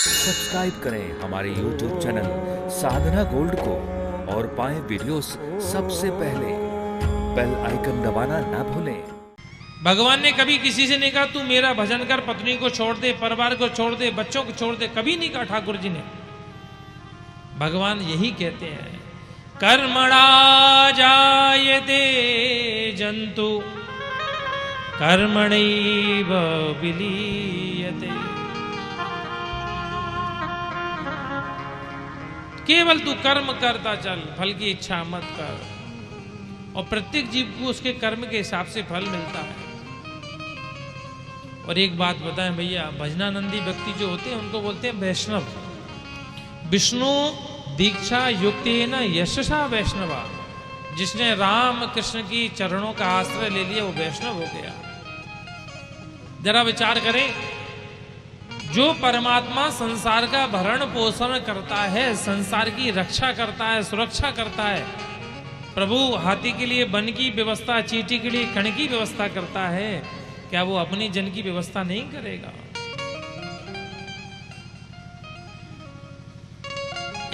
Subscribe करें हमारे YouTube channel साधना gold को और पाएं वीडियोस सबसे पहले। बेल आइकन दबाना ना भूलें। भगवान ने कभी किसी से नहीं कहा तू मेरा भजन कर, पत्नी को छोड़ दे, परिवार को छोड़ दे, बच्चों को छोड़ दे, कभी नहीं कहा ठाकुर जी ने। भगवान यही कहते हैं, कर्मणा जायते जंतु कर्मणैव विलीयते। केवल तू कर्म करता चल, फल की इच्छा मत कर, और प्रत्येक जीव को उसके कर्म के हिसाब से फल मिलता है। और एक बात बताएं भैया, भजनानंदी व्यक्ति जो होते हैं उनको बोलते हैं वैष्णव। विष्णु दीक्षा युक्त न यशसा वैष्णवा। जिसने राम कृष्ण की चरणों का आश्रय ले लिया वो वैष्णव हो गया। जरा विचार करें, जो परमात्मा संसार का भरण पोषण करता है, संसार की रक्षा करता है, सुरक्षा करता है, प्रभु हाथी के लिए वन की व्यवस्था, चींटी के लिए कण की व्यवस्था करता है, क्या वो अपनी जन की व्यवस्था नहीं करेगा?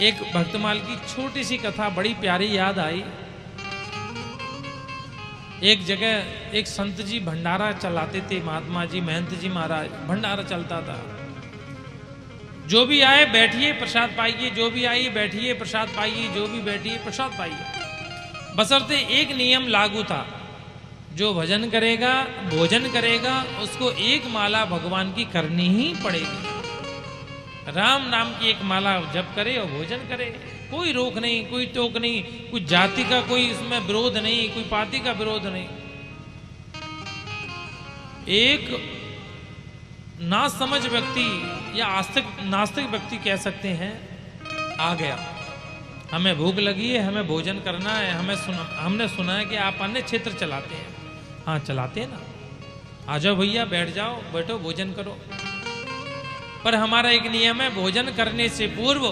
एक भक्तमाल की छोटी सी कथा बड़ी प्यारी याद आई। एक जगह एक संत जी भंडारा चलाते थे, महात्मा जी महंत जी महाराज, भंडारा चलता था। जो भी आए बैठिए प्रसाद पाइए, जो भी आइए बैठिए प्रसाद पाइए, जो भी बैठिए प्रसाद पाइए। बशर्ते एक नियम लागू था, जो भजन करेगा, भोजन करेगा, उसको एक माला भगवान की करनी ही पड़ेगी। राम नाम की एक माला जप करे और भोजन करे, कोई रोक नहीं, कोई टोक नहीं, कोई जाति का कोई इसमें विरोध नहीं, कोई पार्टी का विरोध नहीं। एक नासमझ व्यक्ति या नास्तिक व्यक्ति कह सकते हैं, आ गया, हमें भूख लगी है, हमें भोजन करना है, हमने सुना है कि आप अन्य क्षेत्र चलाते हैं। हाँ चलाते हैं ना, आ जाओ भैया, बैठ जाओ, बैठो भोजन करो। पर हमारा एक नियम है, भोजन करने से पूर्व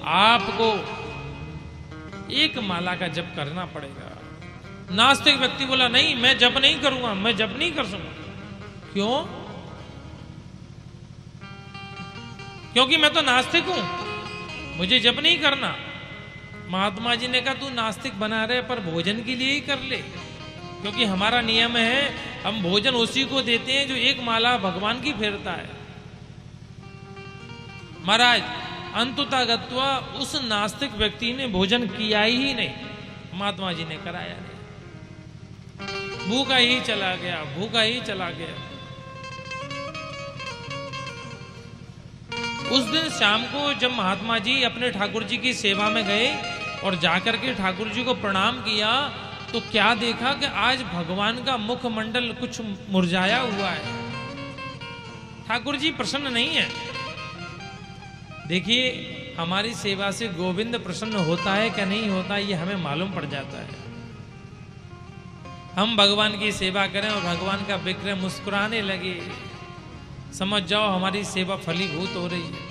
आपको एक माला का जप करना पड़ेगा। नास्तिक व्यक्ति बोला, नहीं मैं जप नहीं करूंगा, मैं जप नहीं कर सकूंगा। क्यों? क्योंकि मैं तो नास्तिक हूं, मुझे जप नहीं करना। महात्मा जी ने कहा तू नास्तिक बना रहे पर भोजन के लिए ही कर ले, क्योंकि हमारा नियम है हम भोजन उसी को देते हैं जो एक माला भगवान की फेरता है। महाराज अंततः गत्वा उस नास्तिक व्यक्ति ने भोजन किया ही नहीं, महात्मा जी ने कराया नहीं, भूखा ही चला गया, भूखा ही चला गया। उस दिन शाम को जब महात्मा जी अपने ठाकुर जी की सेवा में गए और जाकर के ठाकुर जी को प्रणाम किया, तो क्या देखा कि आज भगवान का मुखमंडल कुछ मुरझाया हुआ है। ठाकुर जी प्रसन्न नहीं है। देखिए, हमारी सेवा से गोविंद प्रसन्न होता है क्या नहीं होता, ये हमें मालूम पड़ जाता है। हम भगवान की सेवा करें और भगवान का विग्रह मुस्कुराने लगे, समझ जाओ हमारी सेवा फलीभूत हो रही है।